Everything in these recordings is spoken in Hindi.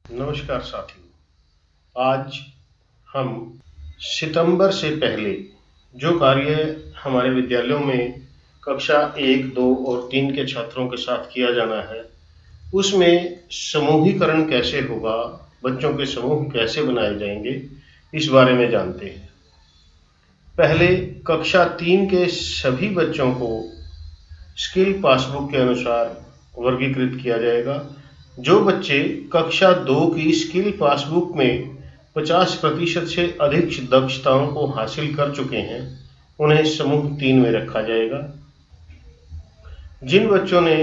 नमस्कार साथियों। आज हम सितंबर से पहले जो कार्य हमारे विद्यालयों में कक्षा 1, 2 और 3 के छात्रों के साथ किया जाना है, उसमें समूहीकरण कैसे होगा, बच्चों के समूह कैसे बनाए जाएंगे, इस बारे में जानते हैं। पहले कक्षा 3 के सभी बच्चों को स्किल पासबुक के अनुसार वर्गीकृत किया जाएगा। जो बच्चे कक्षा 2 की स्किल पासबुक में 50% से अधिक दक्षताओं को हासिल कर चुके हैं, उन्हें समूह 3 में रखा जाएगा। जिन बच्चों ने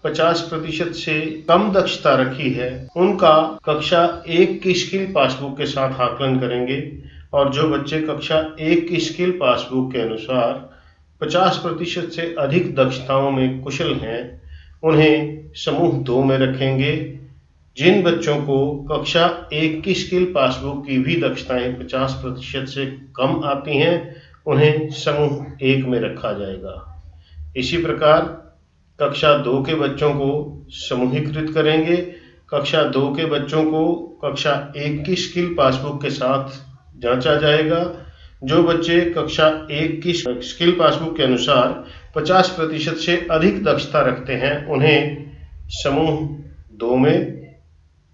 50% से कम दक्षता रखी है, उनका कक्षा 1 की स्किल पासबुक के साथ आकलन करेंगे, और जो बच्चे कक्षा 1 की स्किल पासबुक के अनुसार 50% से अधिक दक्षताओं में कुशल हैं, उन्हें समूह 2 में रखेंगे। जिन बच्चों को कक्षा 1 की स्किल पासबुक की भी दक्षताएं 50% से कम आती हैं, उन्हें समूह 1 में रखा जाएगा। इसी प्रकार कक्षा 2 के बच्चों को समूहीकृत करेंगे। कक्षा 2 के बच्चों को कक्षा 1 की स्किल पासबुक के साथ जांचा जाएगा। जो बच्चे कक्षा 1 की स्किल पासबुक के अनुसार 50% से अधिक दक्षता रखते हैं, उन्हें समूह 2 में,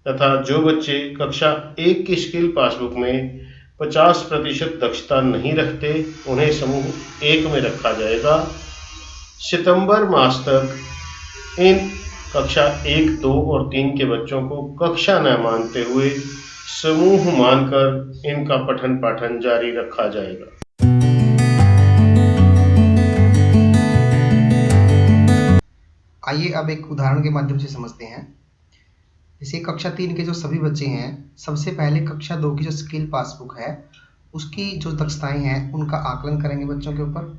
तथा जो बच्चे कक्षा 1 की स्किल पासबुक में 50% दक्षता नहीं रखते, उन्हें समूह 1 में रखा जाएगा। सितंबर मास तक इन कक्षा 1, 2 और 3 के बच्चों को कक्षा न मानते हुए समूह मानकर इनका पठन पाठन जारी रखा जाएगा। आइए अब एक उदाहरण के माध्यम से समझते हैं। जैसे कक्षा 3 के जो सभी बच्चे हैं, सबसे पहले कक्षा 2 की जो स्किल पासबुक है, उसकी जो दक्षताएं हैं उनका आकलन करेंगे बच्चों के ऊपर।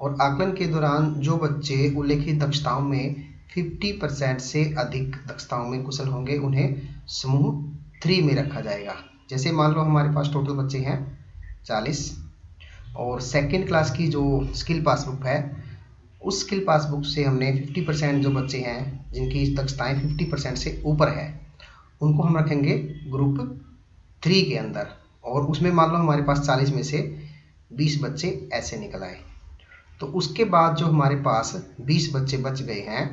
और आकलन के दौरान जो बच्चे उल्लेखित दक्षताओं में 50% से अधिक दक्षताओं में कुशल होंगे, उन्हें समूह 3 में रखा जाएगा। जैसे मान लो हमारे पास टोटल बच्चे हैं 40, और सेकेंड क्लास की जो स्किल पासबुक है, उस स्किल पासबुक से हमने 50% जो बच्चे हैं जिनकी दक्षताएं 50% से ऊपर है, उनको हम रखेंगे ग्रुप 3 के अंदर। और उसमें मान लो हमारे पास 40 में से 20 बच्चे ऐसे निकल आए, तो उसके बाद जो हमारे पास 20 बच्चे बच गए हैं,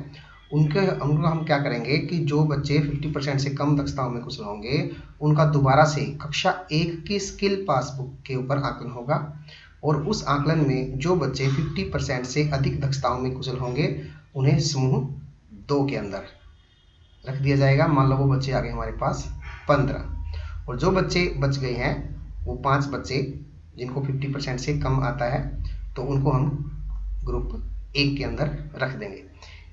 उनको हम क्या करेंगे कि जो बच्चे 50% से कम दक्षताओं में कुशल होंगे, उनका दोबारा से कक्षा 1 की स्किल पासबुक के ऊपर आकलन होगा। और उस आकलन में जो बच्चे 50% से अधिक दक्षताओं में कुशल होंगे, उन्हें समूह 2 के अंदर रख दिया जाएगा। मान लो वो बच्चे आ गए हमारे पास 15, और जो बच्चे बच गए हैं वो 5 बच्चे जिनको 50% से कम आता है, तो उनको हम ग्रुप 1 के अंदर रख देंगे।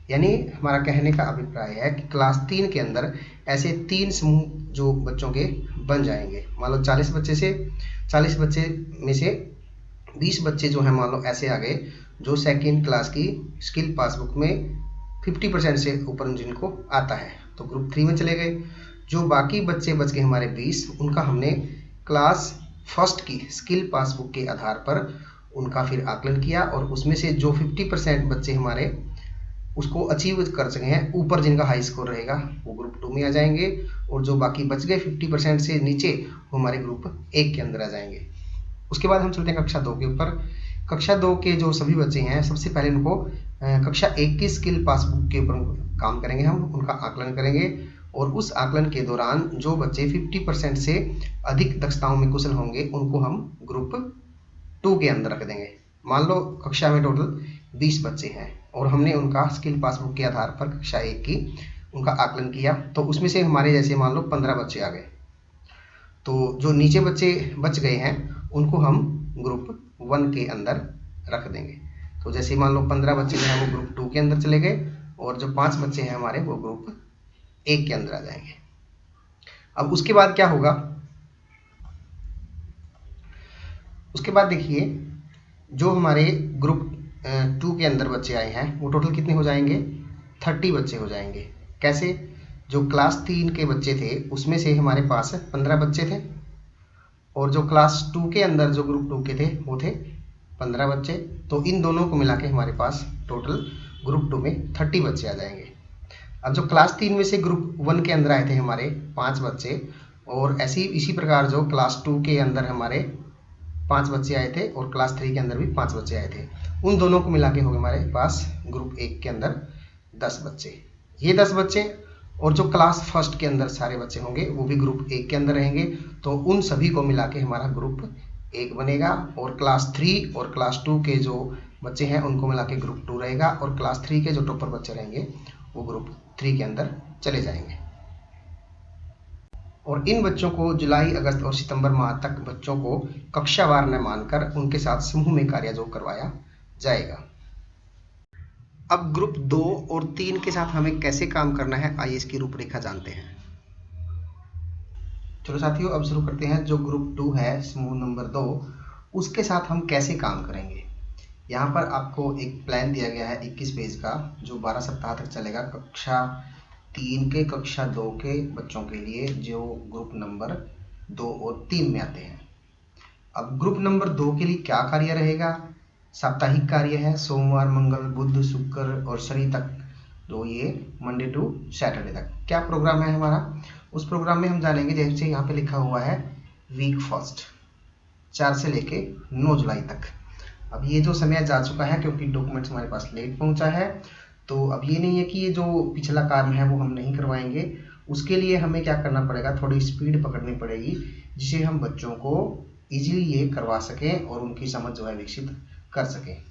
यानी हमारा कहने का अभिप्राय है कि क्लास 3 के अंदर ऐसे 3 समूह जो बच्चों के बन जाएंगे। मान लो 40 बच्चे में से 20 बच्चे जो हैं मान लो ऐसे आ गए जो सेकेंड क्लास की स्किल पासबुक में 50% से ऊपर जिनको आता है, तो ग्रुप 3 में चले गए। जो बाकी बच्चे बच गए हमारे 20, उनका हमने क्लास फर्स्ट की स्किल पासबुक के आधार पर उनका फिर आकलन किया, और उसमें से जो 50% बच्चे हमारे उसको अचीव कर सके हैं, ऊपर जिनका हाई स्कोर रहेगा, वो ग्रुप 2 में आ जाएंगे। और जो बाकी बच गए 50% से नीचे, वो हमारे ग्रुप 1 के अंदर आ जाएंगे। उसके बाद हम चलते हैं कक्षा 2 के ऊपर। कक्षा 2 के जो सभी बच्चे हैं, सबसे पहले उनको कक्षा 1 की स्किल पासबुक के ऊपर काम करेंगे, हम उनका आकलन करेंगे। और उस आकलन के दौरान जो बच्चे 50% से अधिक दक्षताओं में कुशल होंगे, उनको हम ग्रुप 2 के अंदर रख देंगे। मान लो कक्षा में टोटल 20 बच्चे हैं, और हमने उनका स्किल पासबुक के आधार पर कक्षा 1 की उनका आकलन किया, तो उसमें से हमारे जैसे मान लो 15 बच्चे आ गए, तो जो नीचे बच्चे बच गए हैं उनको हम ग्रुप 1 के अंदर रख देंगे। तो जैसे मान लो 15 बच्चे जो हैं वो ग्रुप 2 के अंदर चले गए, और जो 5 बच्चे हैं हमारे वो ग्रुप 1 के अंदर आ जाएंगे। अब उसके बाद क्या होगा, उसके बाद देखिए जो हमारे ग्रुप 2 के अंदर बच्चे आए हैं, वो टोटल कितने हो जाएंगे, 30 बच्चे हो जाएंगे। कैसे, जो क्लास 3 के बच्चे थे उसमें से हमारे पास 15 बच्चे थे, और जो क्लास 2 के अंदर जो ग्रुप 2 के थे वो थे 15 बच्चे। तो इन दोनों को मिला के हमारे पास टोटल ग्रुप 2 में 30 बच्चे आ जाएंगे। अब जो क्लास 3 में से ग्रुप 1 के अंदर आए थे हमारे 5 बच्चे, और ऐसे ही इसी प्रकार जो क्लास 2 के अंदर हमारे 5 बच्चे आए थे और क्लास 3 के अंदर भी 5 बच्चे आए थे, उन दोनों को मिला के हो गए हमारे पास ग्रुप 1 के अंदर 10 बच्चे। ये 10 बच्चे और जो क्लास फर्स्ट के अंदर सारे बच्चे होंगे वो भी ग्रुप 1 के अंदर रहेंगे, तो उन सभी को मिला के हमारा ग्रुप 1 बनेगा। और क्लास 3 और क्लास 2 के जो बच्चे हैं उनको मिला के ग्रुप 2 रहेगा, और क्लास 3 के जो टॉपर बच्चे रहेंगे वो ग्रुप 3 के अंदर चले जाएंगे। और इन बच्चों को जुलाई, अगस्त और सितंबर माह तक बच्चों को कक्षावार न मानकर उनके साथ समूह में कार्य जो करवाया जाएगा। अब ग्रुप 2 और 3 के साथ हमें कैसे काम करना है, आइए इसकी रूपरेखा जानते हैं। चलो साथियों, अब शुरू करते हैं। जो ग्रुप 2 है, समूह नंबर 2, उसके साथ हम कैसे काम करेंगे। यहाँ पर आपको एक प्लान दिया गया है 21 पेज का, जो 12 सप्ताह तक चलेगा। कक्षा 3 के कक्षा 2 के बच्चों के लिए जो ग्रुप नंबर 2 और 3 में आते हैं। अब ग्रुप नंबर 2 के लिए क्या कार्य रहेगा। साप्ताहिक कार्य है, सोमवार, मंगल, बुध, शुक्र और शनि तक, तो ये मंडे टू सैटरडे तक क्या प्रोग्राम है हमारा। उस प्रोग्राम में हम जानेंगे, जैसे यहाँ पे लिखा हुआ है वीक फर्स्ट 4 से लेके 9 जुलाई तक। अब ये जो समय जा चुका है क्योंकि डॉक्यूमेंट्स हमारे पास लेट पहुंचा है, तो अब ये नहीं है कि ये जो पिछला काम है वो हम नहीं करवाएंगे। उसके लिए हमें क्या करना पड़ेगा, थोड़ी स्पीड पकड़नी पड़ेगी, जिसे हम बच्चों को इजीली ये करवा सकें और उनकी समझ जो है विकसित कर सकें।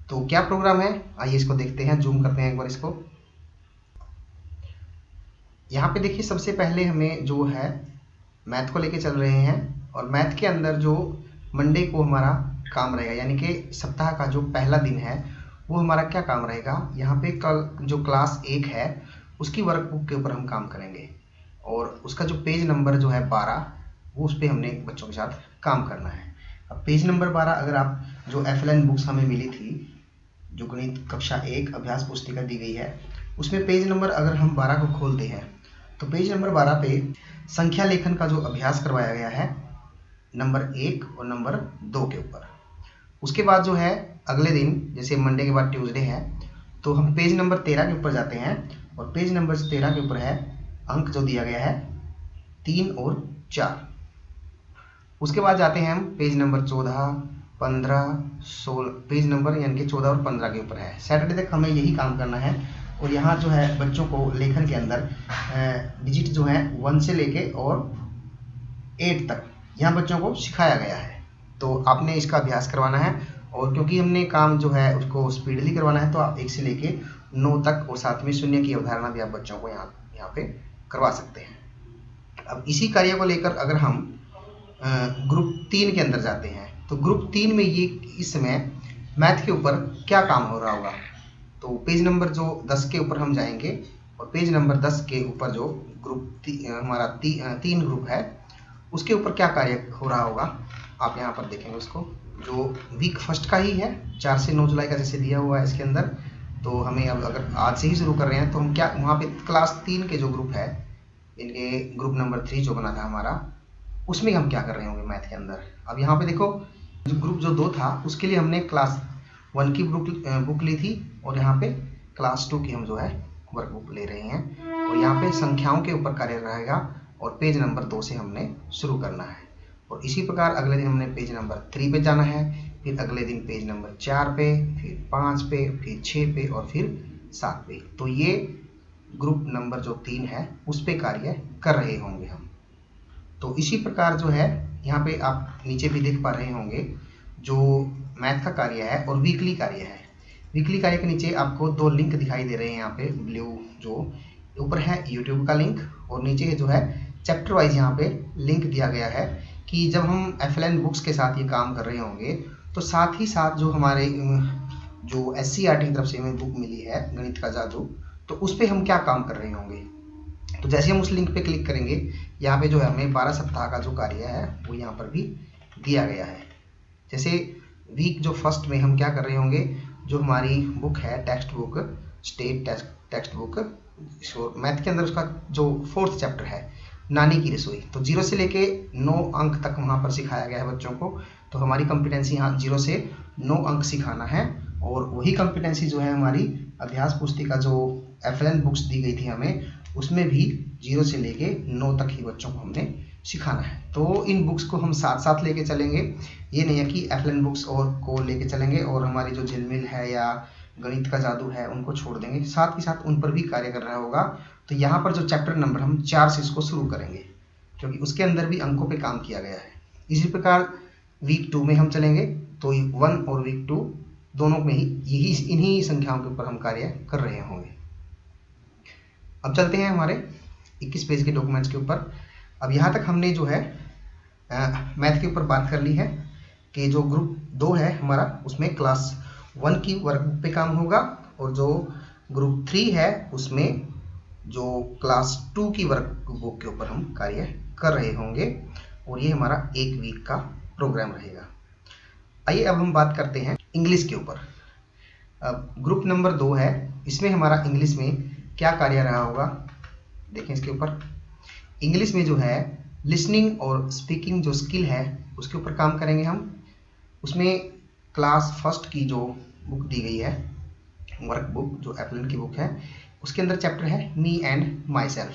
तो क्या प्रोग्राम है, आइए इसको देखते हैं। जूम करते हैं एक बार इसको। यहाँ पे देखिए, सबसे पहले हमें जो है मैथ को लेके चल रहे हैं, और मैथ के अंदर जो मंडे को हमारा काम रहेगा, यानी कि सप्ताह का जो पहला दिन है, वो हमारा क्या काम रहेगा। यहाँ पे कल जो क्लास 1 है उसकी वर्कबुक के ऊपर हम काम करेंगे, और उसका जो पेज नंबर जो है 12, वो उस पर हमने बच्चों के साथ काम करना है। अब पेज नंबर 12, अगर आप जो FLN बुक्स हमें मिली थी, जो गणित कक्षा 1 अभ्यास पुस्तिका दी गई है, उसमें पेज नंबर अगर हम 12 को खोलते हैं, तो पेज नंबर 12 पे संख्या लेखन का जो अभ्यास करवाया गया है नंबर 1 और नंबर 2 के ऊपर। उसके बाद जो है अगले दिन, जैसे मंडे के बाद ट्यूसडे है, तो हम पेज नंबर 13 के ऊपर जाते हैं, और पेज नंबर 13 के ऊपर है अंक जो दिया गया है 3 और 4। उसके बाद जाते हैं हम पेज नंबर 14, 15, 16, पेज नंबर यानी कि 14 और 15 के ऊपर है। सैटरडे तक हमें यही काम करना है, और यहाँ जो है बच्चों को लेखन के अंदर डिजिट जो है 1 से लेके और 8 तक यहाँ बच्चों को सिखाया गया है, तो आपने इसका अभ्यास करवाना है। और क्योंकि हमने काम जो है उसको स्पीडली करवाना है, तो आप 1 से लेके 9 तक और साथ में शून्य की अवधारणा भी आप बच्चों को यहाँ पे करवा सकते हैं। अब इसी कार्य को लेकर अगर हम ग्रुप 3 के अंदर जाते हैं, तो ग्रुप 3 में ये इस समय मैथ के ऊपर क्या काम हो रहा होगा। तो पेज नंबर जो 10 के ऊपर हम जाएंगे, और पेज नंबर 10 के ऊपर जो ग्रुप हमारा 3 ग्रुप है, उसके ऊपर क्या कार्य हो रहा होगा, आप यहाँ पर देखेंगे उसको। जो वीक फर्स्ट का ही है, 4 से 9 जुलाई का जैसे दिया हुआ है इसके अंदर, तो हमें अब अगर आज से ही शुरू कर रहे हैं, तो हम क्या वहाँ पे क्लास 3 के जो ग्रुप है, इनके ग्रुप नंबर 3 जो बना था हमारा, उसमें हम क्या कर रहे होंगे मैथ के अंदर। अब यहाँ पे देखो, जो ग्रुप जो 2 था उसके लिए हमने क्लास 1 की बुक ली थी, और यहाँ पे क्लास 2 की हम जो है वर्कबुक ले रहे हैं, और यहाँ पे संख्याओं के ऊपर कार्य रहेगा, और पेज नंबर 2 से हमने शुरू करना है। और इसी प्रकार अगले दिन हमने पेज नंबर 3 पे जाना है, फिर अगले दिन पेज नंबर 4 पे, फिर 5 पे, फिर 6 पे और फिर 7 पे। तो ये ग्रुप नंबर जो 3 है उस पे कार्य कर रहे होंगे हम। तो इसी प्रकार जो है यहाँ पे आप नीचे भी देख पा रहे होंगे, जो मैथ का कार्य है और वीकली कार्य है। वीकली कार्य के नीचे आपको 2 लिंक दिखाई दे रहे हैं, यहाँ पे ब्लू, जो ऊपर है यूट्यूब का लिंक, और नीचे जो है चैप्टर वाइज यहाँ पे लिंक दिया गया है, कि जब हम FLN बुक्स के साथ ये काम कर रहे होंगे, तो साथ ही साथ जो हमारे जो SCERT की तरफ से हमें बुक मिली है गणित का जादू, तो उस पर हम क्या काम कर रहे होंगे। तो जैसे हम उस लिंक पे क्लिक करेंगे, यहाँ पे जो है हमें 12 सप्ताह का जो कार्य है वो यहाँ पर भी दिया गया है। जैसे वीक जो फर्स्ट में हम क्या कर रहे होंगे, जो हमारी बुक है text book, state text book math के अंदर, उसका जो 4th चैप्टर है नानी की रसोई, तो 0 से लेके 9 अंक तक वहाँ पर सिखाया गया है बच्चों को। तो हमारी कॉम्पिटेंसी यहाँ 0 से 9 अंक सिखाना है, और वही कॉम्पिटेंसी जो है हमारी अभ्यास पुस्तिका जो FLN बुक्स दी गई थी हमें, उसमें भी 0 से लेके 9 तक ही बच्चों को हमने सिखाना है। तो इन बुक्स को हम साथ साथ लेके चलेंगे, ये नहीं है कि FLN बुक्स और को लेके चलेंगे और हमारी जो झिलमिल है या गणित का जादू है उनको छोड़ देंगे, साथ ही साथ उन पर भी कार्य कर रहा होगा। तो यहाँ पर जो चैप्टर नंबर हम 4 से इसको शुरू करेंगे, क्योंकि उसके अंदर भी अंकों पे काम किया गया है। इसी प्रकार वीक 2 में हम चलेंगे, तो 1 और वीक 2 दोनों में ही इन्हीं संख्याओं के ऊपर हम कार्य कर रहे होंगे। अब चलते हैं हमारे 21 पेज के डॉक्यूमेंट्स के ऊपर। अब यहाँ तक हमने जो है मैथ के ऊपर बात कर ली है कि जो ग्रुप 2 है हमारा, उसमें क्लास 1 की वर्कबुक पे काम होगा, और जो ग्रुप 3 है उसमें जो क्लास 2 की वर्कबुक के ऊपर हम कार्य कर रहे होंगे, और ये हमारा 1 वीक का प्रोग्राम रहेगा। आइए अब हम बात करते हैं इंग्लिश के ऊपर। अब ग्रुप नंबर 2 है, इसमें हमारा इंग्लिश में क्या कार्य रहा होगा, देखें इसके ऊपर। इंग्लिश में जो है लिसनिंग और स्पीकिंग जो स्किल है उसके ऊपर काम करेंगे हम। उसमें क्लास 1 की जो बुक दी गई है, वर्क बुक जो FLN की बुक है, उसके अंदर चैप्टर है मी एंड माई सेल्फ,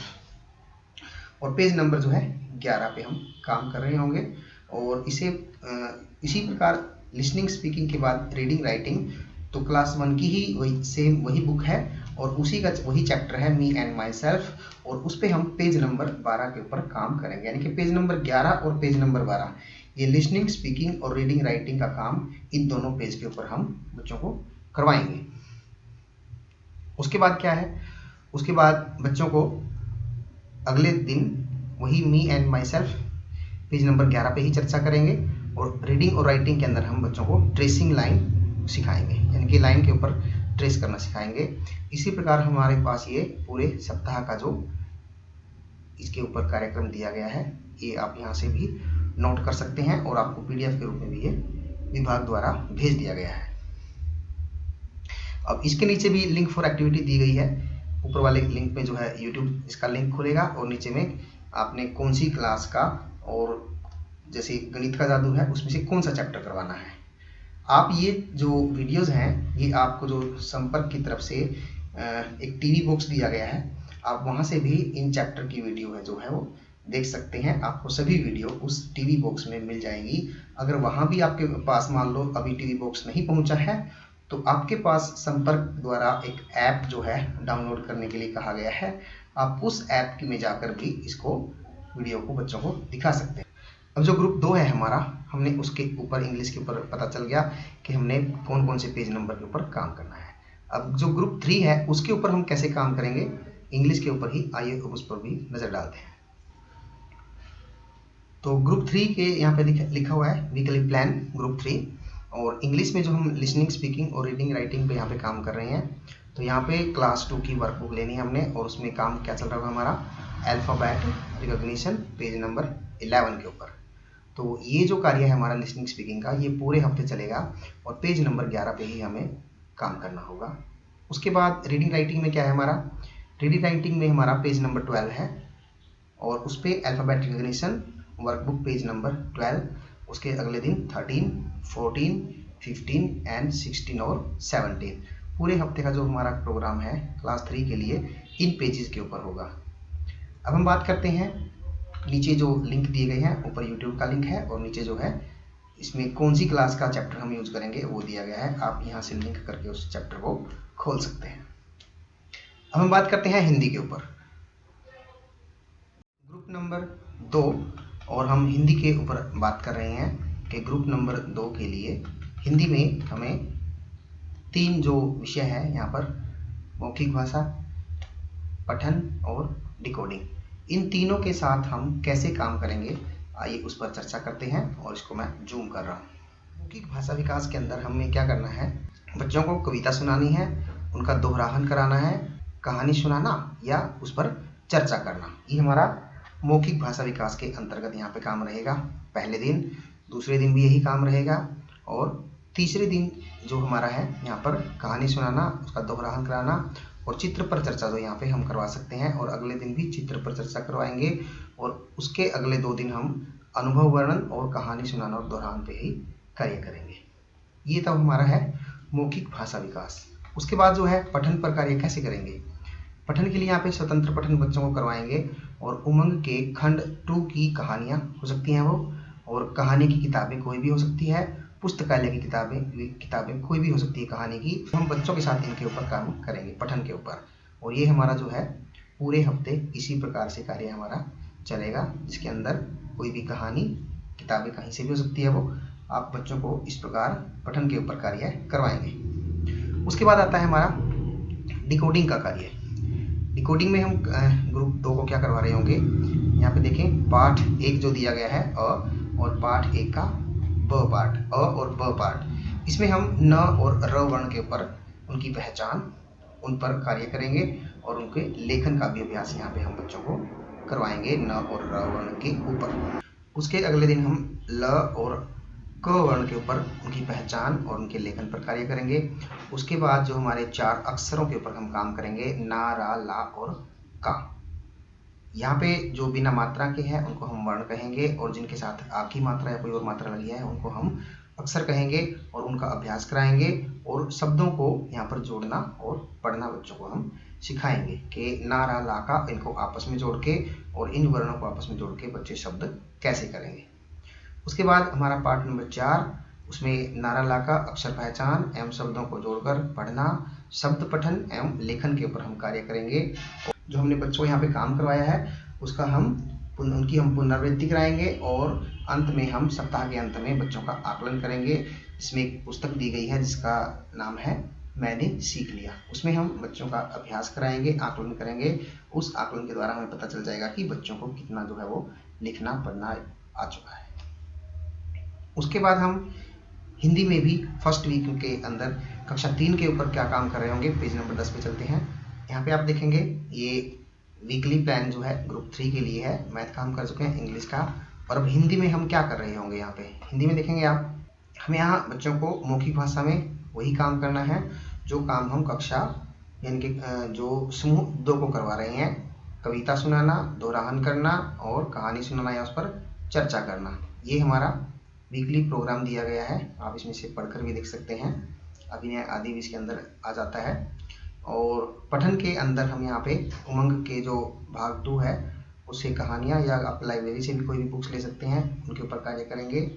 और पेज नंबर जो है 11 पे हम काम कर रहे होंगे। और इसी प्रकार लिसनिंग स्पीकिंग के बाद रीडिंग राइटिंग, तो क्लास 1 की ही वही बुक है, और उसी का वही चैप्टर है मी एंड माई सेल्फ, और उस पर हम पेज नंबर 12 के ऊपर काम करेंगे। यानी कि पेज नंबर 11 और पेज नंबर 12 ये लिसनिंग स्पीकिंग और रीडिंग राइटिंग का काम इन दोनों पेज के ऊपर हम बच्चों को करवाएंगे। उसके बाद क्या है, उसके बाद बच्चों को अगले दिन वही me and my self page number 11 पे ही चर्चा करेंगे, और रीडिंग और राइटिंग के अंदर हम बच्चों को ट्रेसिंग लाइन सिखाएंगे, यानी कि लाइन के ऊपर ट्रेस करना सिखाएंगे। इसी प्रकार हमारे पास ये पूरे सप्ताह का जो इसके ऊपर कार्यक्रम दिया गया है, ये आप यहाँ से भी नोट कर सकते हैं, और आपको PDF के रूप में भी ये विभाग द्वारा भेज दिया गया है। अब इसके नीचे भी लिंक फॉर एक्टिविटी दी गई है। ऊपर वाले लिंक में जो है YouTube इसका लिंक खुलेगा, और नीचे में आपने कौन सी क्लास का, और जैसे गणित का जादू है उसमें से कौन सा चैप्टर करवाना है। आप ये जो वीडियोस हैं, ये आपको जो संपर्क की तरफ से एक TV बॉक्स दिया गया है, आप वहाँ से भी इन चैप्टर की वीडियो है जो है वो देख सकते हैं। आपको सभी वीडियो उस TV बॉक्स में मिल जाएगी। अगर वहाँ भी आपके पास मान लो अभी TV बॉक्स नहीं पहुँचा है, तो आपके पास संपर्क द्वारा एक ऐप जो है डाउनलोड करने के लिए कहा गया है। आप उस ऐप में जाकर भी इसको वीडियो को बच्चों को दिखा सकते हैं। अब जो ग्रुप 2 है हमारा, हमने उसके ऊपर इंग्लिश के ऊपर पता चल गया कि हमने कौन कौन से पेज नंबर के ऊपर काम करना है। अब जो ग्रुप 3 है उसके ऊपर हम कैसे काम करेंगे, इंग्लिश के ऊपर ही, आइए उस पर भी नज़र डालते हैं। तो ग्रुप 3 के यहाँ पे लिखा हुआ है वीकली प्लान ग्रुप 3, और इंग्लिश में जो हम लिसनिंग स्पीकिंग और रीडिंग राइटिंग पे यहाँ पे काम कर रहे हैं। तो यहाँ पे क्लास 2 की वर्कबुक लेनी है हमने, और उसमें काम क्या चल रहा होगा हमारा, अल्फ़ाबेट रिकॉग्निशन पेज नंबर 11 के ऊपर। तो ये जो कार्य है हमारा लिसनिंग स्पीकिंग का, ये पूरे हफ्ते चलेगा, और पेज नंबर 11 पे ही हमें काम करना होगा। उसके बाद रीडिंग राइटिंग में क्या है हमारा, रीडिंग राइटिंग में हमारा पेज नंबर 12 है, और उस पर alphabet recognition workbook page number 12, उसके अगले दिन 13, 14, 15 एंड 16 और 17, पूरे हफ्ते का जो हमारा प्रोग्राम है क्लास 3 के लिए इन पेजेस के ऊपर होगा। अब हम बात करते हैं, नीचे जो लिंक दिए गए हैं, ऊपर YouTube का लिंक है, और नीचे जो है इसमें कौन सी क्लास का चैप्टर हम यूज करेंगे वो दिया गया है। आप यहाँ से लिंक करके उस चैप्टर को खोल सकते हैं। अब हम बात करते हैं हिंदी के ऊपर, ग्रुप नंबर 2, और हम हिंदी के ऊपर बात कर रहे हैं कि ग्रुप नंबर 2 के लिए हिंदी में हमें 3 जो विषय है यहाँ पर, मौखिक भाषा, पठन और डिकोडिंग, इन तीनों के साथ हम कैसे काम करेंगे, आइए उस पर चर्चा करते हैं। और इसको मैं जूम कर रहा हूँ। मौखिक भाषा विकास के अंदर हमें क्या करना है, बच्चों को कविता सुनानी है, उनका दोहराहन कराना है, कहानी सुनाना या उस पर चर्चा करना, ये हमारा मौखिक भाषा विकास के अंतर्गत यहाँ पे काम रहेगा। पहले दिन, दूसरे दिन भी यही काम रहेगा, और तीसरे दिन जो हमारा है यहाँ पर कहानी सुनाना, उसका दोहराहन कराना, और चित्र पर चर्चा जो यहाँ पे हम करवा सकते हैं, और अगले दिन भी चित्र पर चर्चा करवाएंगे, और उसके अगले 2 दिन हम अनुभव वर्णन और कहानी सुनाना और दोहराहन पे ही कार्य करेंगे। ये तब हमारा है मौखिक भाषा विकास। उसके बाद जो है पठन पर कार्य कैसे करेंगे, पठन के लिए यहाँ पे स्वतंत्र पठन बच्चों को करवाएंगे और उमंग के खंड 2 की कहानियाँ हो सकती हैं वो, और कहानी की किताबें कोई भी हो सकती है, पुस्तकालय की किताबें कोई भी हो सकती है कहानी की। हम बच्चों के साथ इनके ऊपर काम करेंगे, पठन के ऊपर। और ये हमारा जो है पूरे हफ्ते इसी प्रकार से कार्य हमारा चलेगा, जिसके अंदर कोई भी कहानी, किताबें कहीं से भी हो सकती है वो, आप बच्चों को इस प्रकार पठन के ऊपर कार्य करवाएंगे। उसके बाद आता है हमारा डिकोडिंग का कार्य। डिकोडिंग में हम ग्रुप 2 को क्या करवा रहे होंगे, यहाँ पे देखें पाठ 1 जो दिया गया है और पाठ 1 का ब पार्ट, अ और ब पार्ट, इसमें हम न और र वर्ण के ऊपर उनकी पहचान, उन पर कार्य करेंगे और उनके लेखन का भी अभ्यास यहाँ पे हम बच्चों को करवाएंगे न और र वर्ण के ऊपर। उसके अगले दिन हम ल और क वर्ण के ऊपर उनकी पहचान और उनके लेखन पर कार्य करेंगे। उसके बाद जो हमारे 4 अक्षरों के ऊपर हम काम करेंगे, ना, रा, ला और का। यहाँ पे जो बिना मात्रा के हैं उनको हम वर्ण कहेंगे, और जिनके साथ आ की मात्रा या कोई और मात्रा लगी है उनको हम अक्षर कहेंगे, और उनका अभ्यास कराएंगे और शब्दों को यहाँ पर जोड़ना और पढ़ना बच्चों को हम सिखाएंगे कि ना, रा, ला, का इनको आपस में जोड़ के और इन वर्णों को आपस में जोड़ के बच्चे शब्द कैसे करेंगे। उसके बाद हमारा पार्ट नंबर 4, उसमें नारा ला का अक्षर पहचान एवं शब्दों को जोड़कर पढ़ना, शब्द पठन एवं लेखन के ऊपर हम कार्य करेंगे। जो हमने बच्चों को यहाँ पे काम करवाया है उसका उनकी हम पुनरावृत्ति कराएंगे, और अंत में हम सप्ताह के अंत में बच्चों का आकलन करेंगे। इसमें एक पुस्तक दी गई है जिसका नाम है मैंने सीख लिया, उसमें हम बच्चों का अभ्यास कराएंगे, आकलन करेंगे। उस आकलन के द्वारा हमें पता चल जाएगा कि बच्चों को कितना जो है वो लिखना पढ़ना आ चुका है। उसके बाद हम हिंदी में भी फर्स्ट वीक के अंदर कक्षा 3 के ऊपर क्या काम कर रहे होंगे, पेज नंबर 10 पे चलते हैं। यहाँ पे आप देखेंगे ये वीकली प्लान जो है ग्रुप 3 के लिए है, मैथ का हम कर चुके हैं, इंग्लिश का, और अब हिंदी में हम क्या कर रहे होंगे। यहाँ पे हिंदी में देखेंगे आप, हमें यहाँ बच्चों को मौखिक भाषा में वही काम करना है जो काम हम कक्षा यानी कि जो समूह 2 को करवा रहे हैं, कविता सुनाना, दोहराहन करना और कहानी सुनाना या उस पर चर्चा करना। ये हमारा वीकली प्रोग्राम दिया गया है, आप इसमें से पढ़कर भी देख सकते हैं, अभिनय आदि भी इसके अंदर आ जाता है। और पठन के अंदर हम यहाँ पे उमंग के जो भाग 2 है उससे कहानियाँ, या आप लाइब्रेरी से भी कोई भी बुक्स ले सकते हैं, उनके ऊपर कार्य करेंगे।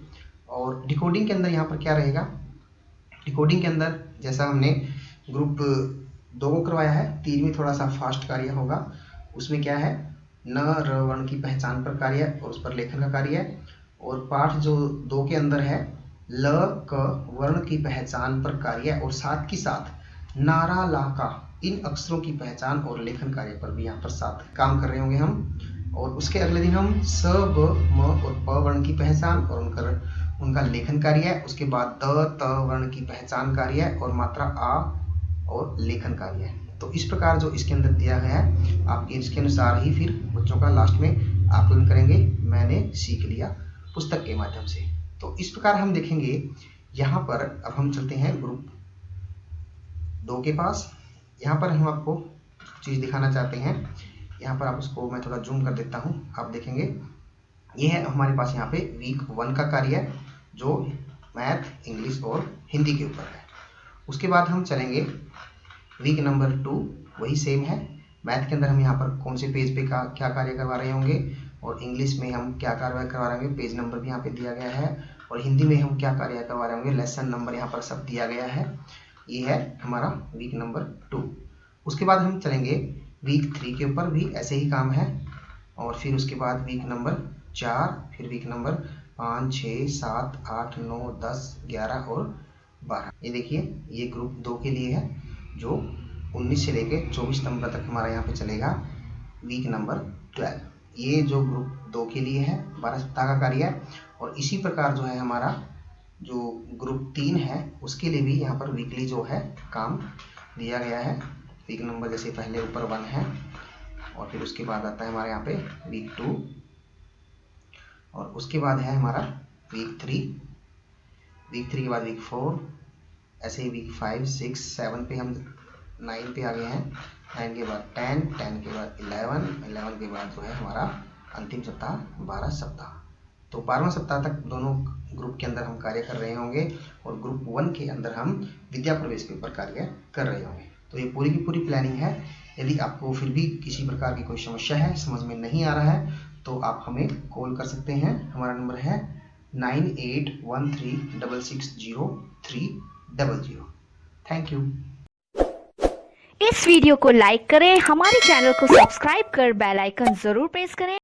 और डिकोडिंग के अंदर यहाँ पर क्या रहेगा, डिकोडिंग के अंदर जैसा हमने ग्रुप 2 को करवाया है, 3 में थोड़ा सा फास्ट कार्य होगा। उसमें क्या है, न र वर्ण की पहचान पर कार्य और उस पर लेखन का कार्य है। और पाठ जो 2 के अंदर है, ल क वर्ण की पहचान पर कार्य और साथ ही साथ नारा ला का इन अक्षरों की पहचान और लेखन कार्य पर भी यहाँ पर साथ काम कर रहे होंगे हम। और उसके अगले दिन हम स, ब, म और प वर्ण की पहचान और उनका लेखन कार्य है। उसके बाद द, त वर्ण की पहचान कार्य है और मात्रा आ और लेखन कार्य है। तो इस प्रकार जो इसके अंदर दिया गया है, आप इसके अनुसार ही फिर बच्चों का लास्ट में आकलन करेंगे, मैंने सीख लिया पुस्तक के माध्यम से। तो इस प्रकार हम देखेंगे। यहाँ पर अब हम चलते हैं ग्रुप 2 के पास। यहाँ पर हम आपको चीज़ दिखाना चाहते हैं, यहाँ पर आप उसको मैं थोड़ा जूम कर देता हूँ, आप देखेंगे ये है हमारे पास यहाँ पे वीक 1 का कार्य है जो मैथ, इंग्लिश और हिंदी के ऊपर है। उसके बाद हम चलेंगे वीक नंबर 2, वही सेम है। मैथ के अंदर हम यहाँ पर कौन से पेज पे क्या कार्य करवा रहे होंगे, और इंग्लिश में हम क्या कार्य करवा रहे होंगे, पेज नंबर भी यहाँ पे दिया गया है। और हिंदी में हम क्या कार्य करवा रहे होंगे, लेसन नंबर यहाँ पर सब दिया गया है। ये है हमारा वीक नंबर 2। उसके बाद हम चलेंगे वीक 3 के ऊपर, भी ऐसे ही काम है। और फिर उसके बाद वीक नंबर 4, फिर वीक नंबर 5, 6, 7, 8, 9, 10, 11 और 12। ये देखिए ये ग्रुप 2 के लिए है जो 19 से लेके 24 सितंबर तक हमारा यहाँ पे चलेगा वीक नंबर 12। ये जो ग्रुप 2 के लिए है 12 सप्ताह का कार्य है। और इसी प्रकार जो है हमारा जो ग्रुप 3 है उसके लिए भी यहाँ पर वीकली जो है काम दिया गया है। वीक नंबर जैसे पहले ऊपर 1 है और फिर उसके बाद आता है हमारे यहाँ पे वीक 2 और उसके बाद है हमारा वीक 3, वीक 3 के बाद वीक 4, ऐसे ही वीक 5, 6, 7 पे हम 9 पे आ गए हैं, 9 के बाद 10, 10 के बाद 11, 11 के बाद जो है हमारा अंतिम सप्ताह 12 सप्ताह। तो 12वां सप्ताह तक दोनों ग्रुप के अंदर हम कार्य कर रहे होंगे और ग्रुप 1 के अंदर हम विद्या प्रवेश के ऊपर कार्य कर रहे होंगे। तो ये पूरी की पूरी प्लानिंग है। यदि आपको फिर भी किसी प्रकार की कोई समस्या है, समझ में नहीं आ रहा है, तो आप हमें कॉल कर सकते हैं। हमारा नंबर है 9813660300। Thank you. इस वीडियो को लाइक करें, हमारे चैनल को सब्सक्राइब कर बेल आइकन जरूर प्रेस करें।